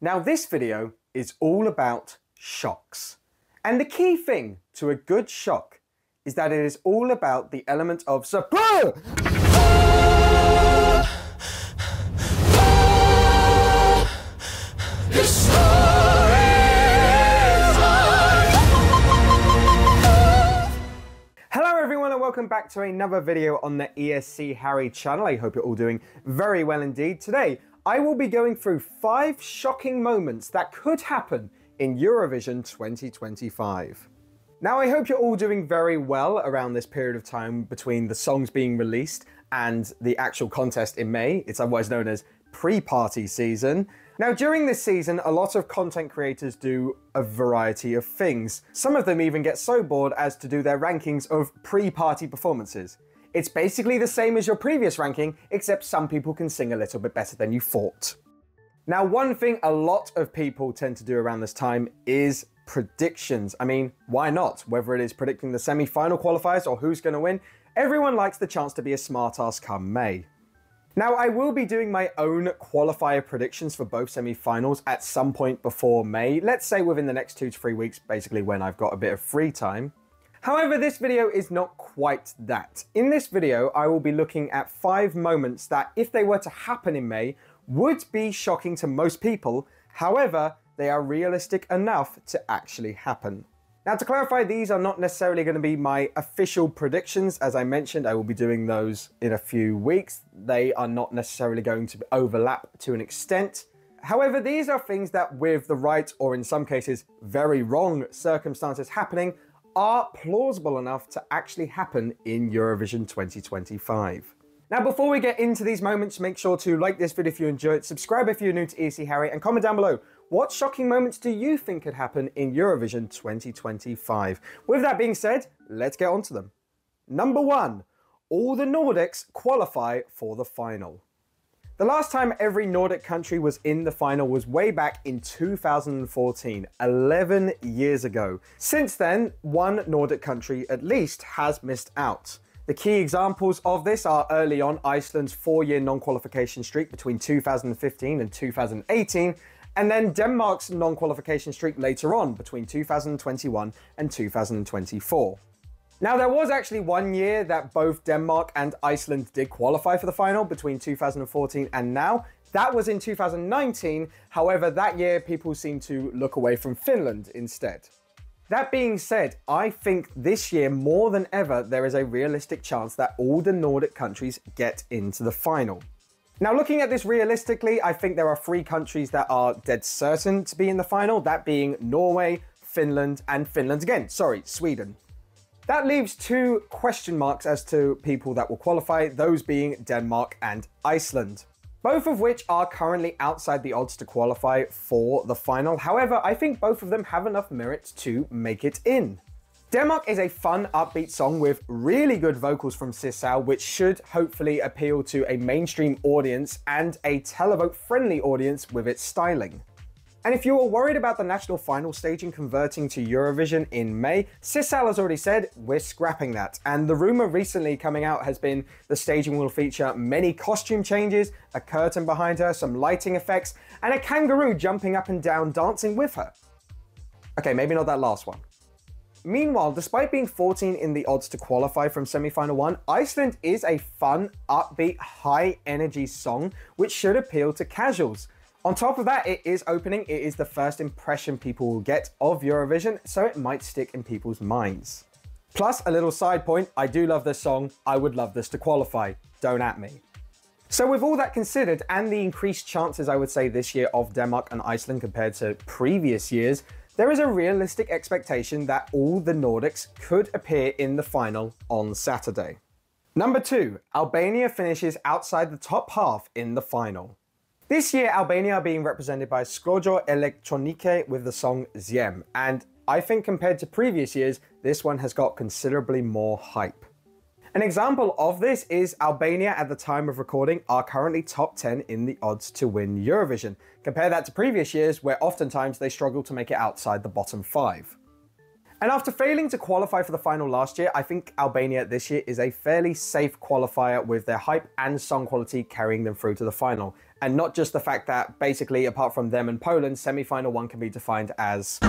Now this video is all about shocks. And the key thing to a good shock is that it is all about the element of surprise. Hello everyone and welcome back to another video on the ESC Harry channel. I hope you're all doing very well indeed. Today, I will be going through 5 shocking moments that could happen in Eurovision 2025. Now, I hope you're all doing very well around this period of time between the songs being released and the actual contest in May. It's otherwise known as pre-party season. Now, during this season, a lot of content creators do a variety of things. Some of them even get so bored as to do their rankings of pre-party performances. It's basically the same as your previous ranking, except some people can sing a little bit better than you thought. Now, one thing a lot of people tend to do around this time is predictions. I mean, why not? Whether it is predicting the semi-final qualifiers or who's going to win, everyone likes the chance to be a smartass come May. Now, I will be doing my own qualifier predictions for both semi-finals at some point before May. Let's say within the next 2 to 3 weeks, basically when I've got a bit of free time. However, this video is not quite that. In this video, I will be looking at 5 moments that, if they were to happen in May, would be shocking to most people. However, they are realistic enough to actually happen. Now, to clarify, these are not necessarily going to be my official predictions. As I mentioned, I will be doing those in a few weeks. They are not necessarily going to overlap to an extent. However, these are things that, with the right, or in some cases, very wrong circumstances happening, are plausible enough to actually happen in Eurovision 2025. Now, before we get into these moments, make sure to like this video if you enjoyed it, subscribe if you're new to ESC Harry, and comment down below, what shocking moments do you think could happen in Eurovision 2025? With that being said, let's get on to them. Number 1, all the Nordics qualify for the final. The last time every Nordic country was in the final was way back in 2014, 11 years ago. Since then, one Nordic country at least has missed out. The key examples of this are early on Iceland's 4-year non-qualification streak between 2015 and 2018, and then Denmark's non-qualification streak later on between 2021 and 2024. Now, there was actually one year that both Denmark and Iceland did qualify for the final between 2014 and now. That was in 2019. However, that year people seem to look away from Finland instead. That being said, I think this year more than ever there is a realistic chance that all the Nordic countries get into the final. Now, looking at this realistically, I think there are 3 countries that are dead certain to be in the final, that being Norway, Finland, and Sweden. That leaves 2 question marks as to people that will qualify, those being Denmark and Iceland, both of which are currently outside the odds to qualify for the final. However, I think both of them have enough merit to make it in. Denmark is a fun, upbeat song with really good vocals from Sissal, which should hopefully appeal to a mainstream audience and a televote-friendly audience with its styling. And if you were worried about the national final staging converting to Eurovision in May, Sissal has already said we're scrapping that. And the rumor recently coming out has been the staging will feature many costume changes, a curtain behind her, some lighting effects, and a kangaroo jumping up and down dancing with her. Okay, maybe not that last one. Meanwhile, despite being 14 in the odds to qualify from semi-final 1, Iceland is a fun, upbeat, high-energy song which should appeal to casuals. On top of that, it is opening. It is the first impression people will get of Eurovision, so it might stick in people's minds. Plus, a little side point, I do love this song. I would love this to qualify. Don't at me. So with all that considered, and the increased chances, I would say, this year of Denmark and Iceland compared to previous years, there is a realistic expectation that all the Nordics could appear in the final on Saturday. Number 2, Albania finishes outside the top half in the final. This year, Albania are being represented by Skrojo Elektronike with the song Zjem, and I think compared to previous years, this one has got considerably more hype. An example of this is Albania at the time of recording are currently top 10 in the odds to win Eurovision. Compare that to previous years where oftentimes they struggle to make it outside the bottom 5. And after failing to qualify for the final last year, I think Albania this year is a fairly safe qualifier with their hype and song quality carrying them through to the final. And not just the fact that basically, apart from them and Poland, semi-final 1 can be defined as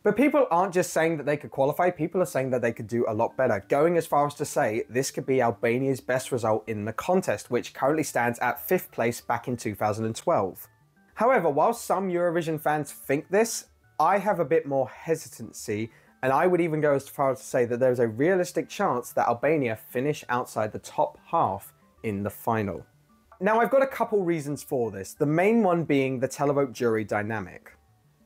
But people aren't just saying that they could qualify, people are saying that they could do a lot better, going as far as to say this could be Albania's best result in the contest, which currently stands at 5th place back in 2012. However, while some Eurovision fans think this, I have a bit more hesitancy, and I would even go as far as to say that there is a realistic chance that Albania finish outside the top half in the final. Now, I've got a couple reasons for this, the main one being the televote jury dynamic.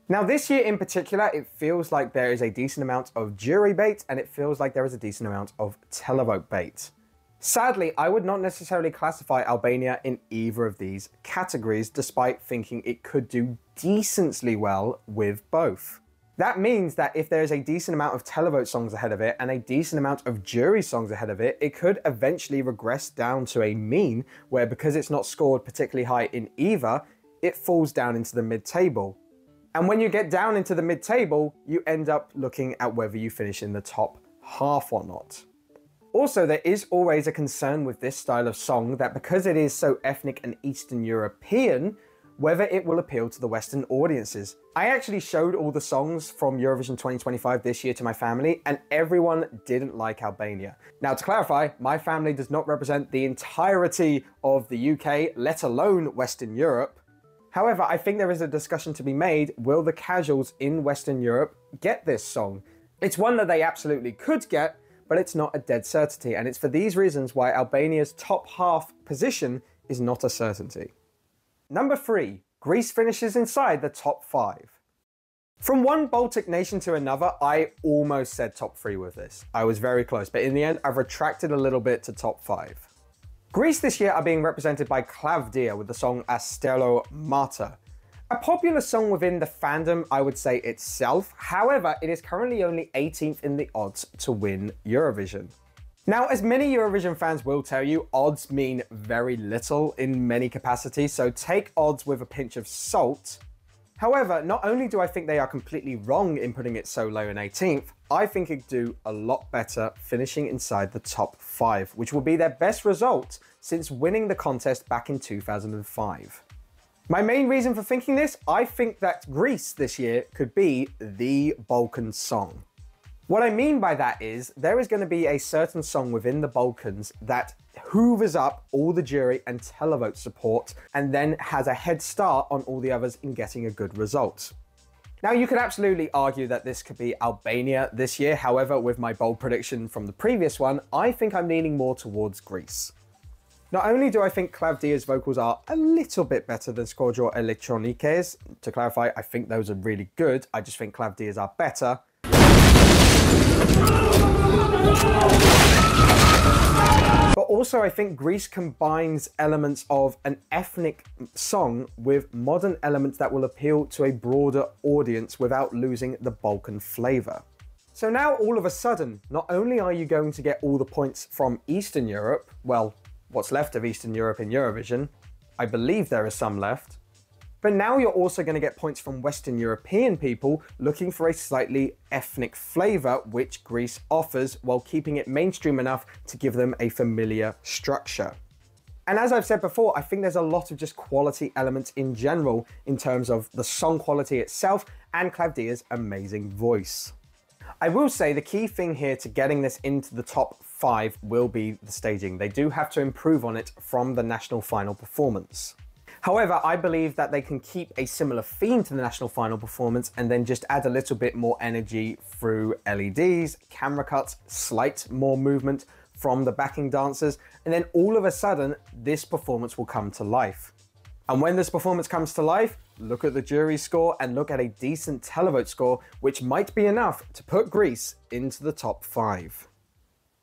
Now, this year in particular, it feels like there is a decent amount of jury bait and it feels like there is a decent amount of televote bait. Sadly, I would not necessarily classify Albania in either of these categories, despite thinking it could do decently well with both. That means that if there is a decent amount of televote songs ahead of it and a decent amount of jury songs ahead of it, it could eventually regress down to a mean where, because it's not scored particularly high in either, it falls down into the mid-table. And when you get down into the mid-table, you end up looking at whether you finish in the top half or not. Also, there is always a concern with this style of song that because it is so ethnic and Eastern European, whether it will appeal to the Western audiences. I actually showed all the songs from Eurovision 2025 this year to my family, and everyone didn't like Albania. Now, to clarify, my family does not represent the entirety of the UK, let alone Western Europe. However, I think there is a discussion to be made, will the casuals in Western Europe get this song? It's one that they absolutely could get, but it's not a dead certainty, and it's for these reasons why Albania's top half position is not a certainty. Number 3, Greece finishes inside the top 5. From one Baltic nation to another, I almost said top 3 with this. I was very close, but in the end, I've retracted a little bit to top 5. Greece this year are being represented by Klavdia with the song Astelo Marta. A popular song within the fandom, I would say itself. However, it is currently only 18th in the odds to win Eurovision. Now, as many Eurovision fans will tell you, odds mean very little in many capacities, so take odds with a pinch of salt. However, not only do I think they are completely wrong in putting it so low in 18th, I think it'd do a lot better finishing inside the top 5, which will be their best result since winning the contest back in 2005. My main reason for thinking this, I think that Greece this year could be the Balkan song. What I mean by that is, there is going to be a certain song within the Balkans that hoovers up all the jury and televote support and then has a head start on all the others in getting a good result. Now, you could absolutely argue that this could be Albania this year. However, with my bold prediction from the previous one, I think I'm leaning more towards Greece. Not only do I think Klavdia's vocals are a little bit better than Skodjo Elektronike's, to clarify, I think those are really good, I just think Klavdia's are better. But also I think Greece combines elements of an ethnic song with modern elements that will appeal to a broader audience without losing the Balkan flavour. So now all of a sudden, not only are you going to get all the points from Eastern Europe, well, what's left of Eastern Europe in Eurovision, I believe there is some left, but now you're also going to get points from Western European people looking for a slightly ethnic flavour, which Greece offers, while keeping it mainstream enough to give them a familiar structure. And as I've said before, I think there's a lot of just quality elements in general in terms of the song quality itself and Klavdia's amazing voice. I will say the key thing here to getting this into the top 5 will be the staging. They do have to improve on it from the national final performance. However, I believe that they can keep a similar theme to the national final performance and then just add a little bit more energy through LEDs, camera cuts, slight more movement from the backing dancers, and then all of a sudden, this performance will come to life. And when this performance comes to life, look at the jury score and look at a decent televote score, which might be enough to put Greece into the top 5.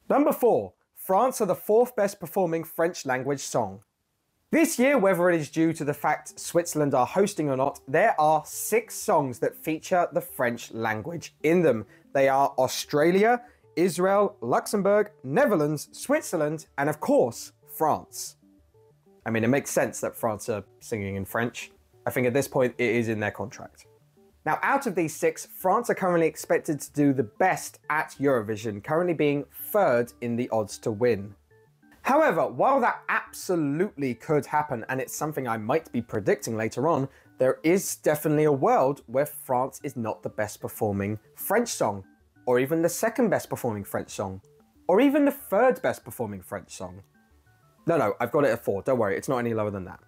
Number 4, France are the 4th best performing French language song. This year, whether it is due to the fact Switzerland are hosting or not, there are 6 songs that feature the French language in them. They are Australia, Israel, Luxembourg, Netherlands, Switzerland, and of course, France. I mean, it makes sense that France are singing in French. I think at this point, it is in their contract. Now, out of these 6, France are currently expected to do the best at Eurovision, currently being 3rd in the odds to win. However, while that absolutely could happen, and it's something I might be predicting later on, there is definitely a world where France is not the best performing French song, or even the 2nd best performing French song, or even the 3rd best performing French song. No, I've got it at 4, don't worry, it's not any lower than that.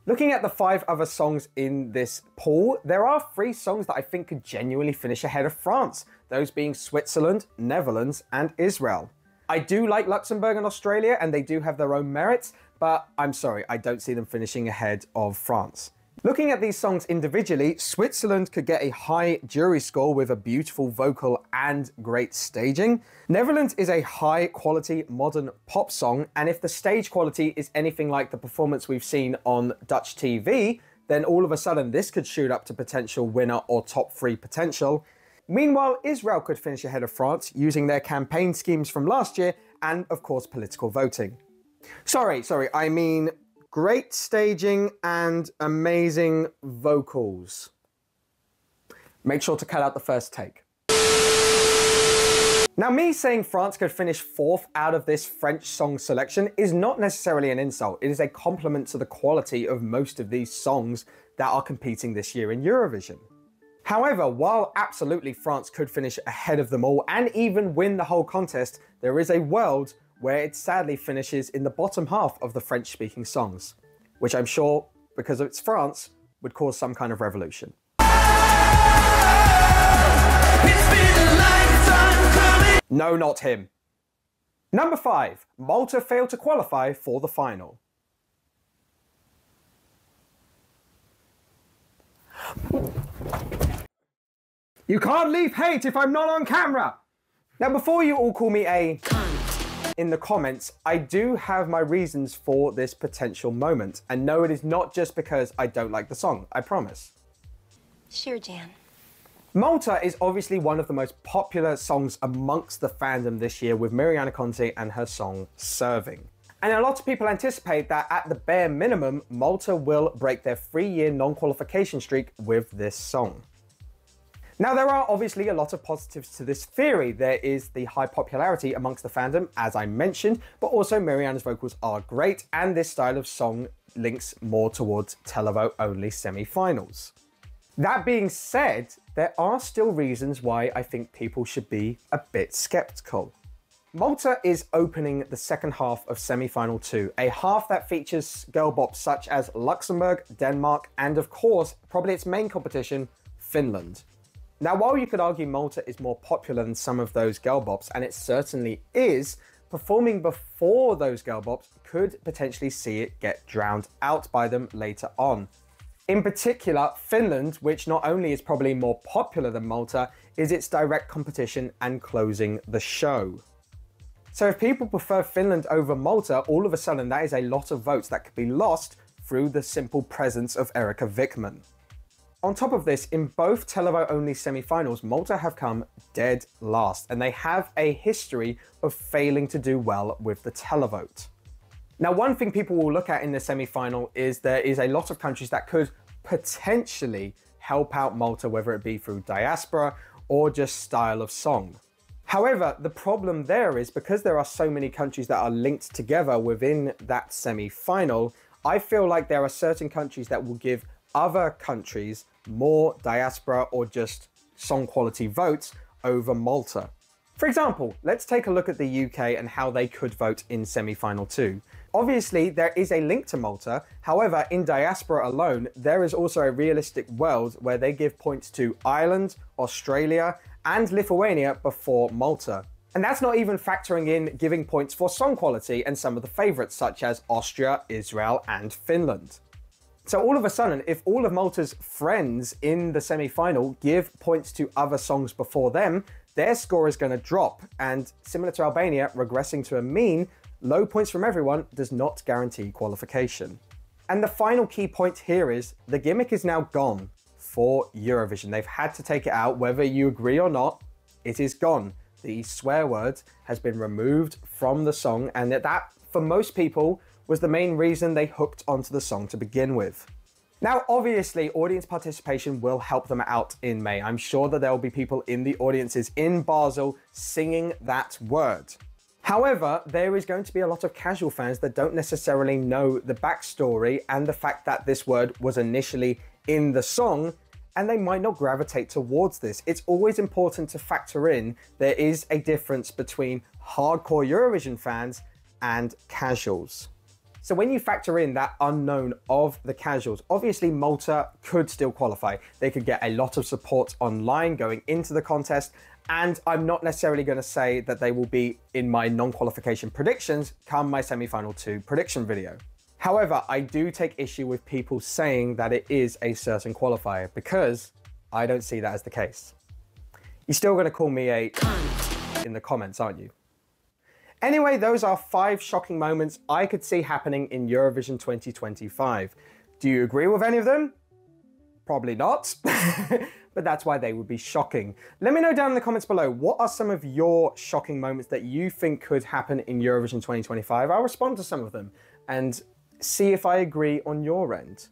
Looking at the 5 other songs in this pool, there are 3 songs that I think could genuinely finish ahead of France, those being Switzerland, Netherlands, and Israel. I do like Luxembourg and Australia, and they do have their own merits, but I'm sorry, I don't see them finishing ahead of France. Looking at these songs individually, Switzerland could get a high jury score with a beautiful vocal and great staging. Netherlands is a high quality modern pop song, and if the stage quality is anything like the performance we've seen on Dutch TV, then all of a sudden this could shoot up to potential winner or top 3 potential. Meanwhile, Israel could finish ahead of France using their campaign schemes from last year and, of course, political voting. Sorry, I mean great staging and amazing vocals. Make sure to cut out the first take. Now, me saying France could finish 4th out of this French song selection is not necessarily an insult. It is a compliment to the quality of most of these songs that are competing this year in Eurovision. However, while absolutely France could finish ahead of them all and even win the whole contest, there is a world where it sadly finishes in the bottom half of the French-speaking songs, which I'm sure, because it's France, would cause some kind of revolution. No, not him. Number 5, Malta failed to qualify for the final. You can't leave hate if I'm not on camera! Now, before you all call me a cunt in the comments, I do have my reasons for this potential moment. And no, it is not just because I don't like the song, I promise. Sure, Jan. Malta is obviously one of the most popular songs amongst the fandom this year, with Mariana Conti and her song Serving. And a lot of people anticipate that at the bare minimum, Malta will break their 3-year non-qualification streak with this song. Now, there are obviously a lot of positives to this theory. There is the high popularity amongst the fandom, as I mentioned, but also Mariana's vocals are great, and this style of song links more towards Televote-only semi-finals. That being said, there are still reasons why I think people should be a bit skeptical. Malta is opening the second half of semi-final 2, a half that features girl bops such as Luxembourg, Denmark, and of course, probably its main competition, Finland. Now, while you could argue Malta is more popular than some of those girl bops, and it certainly is, performing before those girl bops could potentially see it get drowned out by them later on. In particular, Finland, which not only is probably more popular than Malta, is its direct competition and closing the show. So if people prefer Finland over Malta, all of a sudden that is a lot of votes that could be lost through the simple presence of Erika Wickman. On top of this, in both Televote-only semi-finals, Malta have come dead last, and they have a history of failing to do well with the televote. Now, one thing people will look at in the semi-final is there is a lot of countries that could potentially help out Malta, whether it be through diaspora or just style of song. However, the problem there is because there are so many countries that are linked together within that semi-final, I feel like there are certain countries that will give other countries more diaspora or just song quality votes over Malta. For example, let's take a look at the UK and how they could vote in semi-final 2. Obviously, there is a link to Malta. However, in diaspora alone, there is also a realistic world where they give points to Ireland, Australia, and Lithuania before Malta. And that's not even factoring in giving points for song quality and some of the favorites such as Austria, Israel, and Finland. So all of a sudden, if all of Malta's friends in the semi-final give points to other songs before them, their score is going to drop. And similar to Albania, regressing to a mean, low points from everyone does not guarantee qualification. And the final key point here is the gimmick is now gone for Eurovision. They've had to take it out, whether you agree or not, it is gone. The swear word has been removed from the song, and that for most people was the main reason they hooked onto the song to begin with. Now, obviously, audience participation will help them out in May. I'm sure that there will be people in the audiences in Basel singing that word. However, there is going to be a lot of casual fans that don't necessarily know the backstory and the fact that this word was initially in the song, and they might not gravitate towards this. It's always important to factor in there is a difference between hardcore Eurovision fans and casuals. So when you factor in that unknown of the casuals, obviously Malta could still qualify. They could get a lot of support online going into the contest, and I'm not necessarily going to say that they will be in my non-qualification predictions come my semi-final 2 prediction video. However, I do take issue with people saying that it is a certain qualifier, because I don't see that as the case. You're still going to call me a cunt in the comments, aren't you? Anyway, those are 5 shocking moments I could see happening in Eurovision 2025. Do you agree with any of them? Probably not, but that's why they would be shocking. Let me know down in the comments below, what are some of your shocking moments that you think could happen in Eurovision 2025? I'll respond to some of them and see if I agree on your end.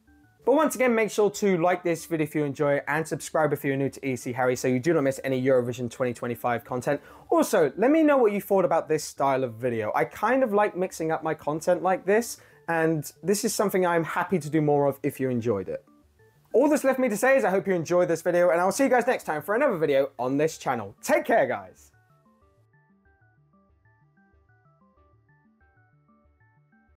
But once again, make sure to like this video if you enjoy it and subscribe if you're new to ESC Harry so you do not miss any Eurovision 2025 content. Also, let me know what you thought about this style of video. I kind of like mixing up my content like this, and this is something I'm happy to do more of if you enjoyed it. All that's left me to say is I hope you enjoyed this video, and I'll see you guys next time for another video on this channel. Take care, guys.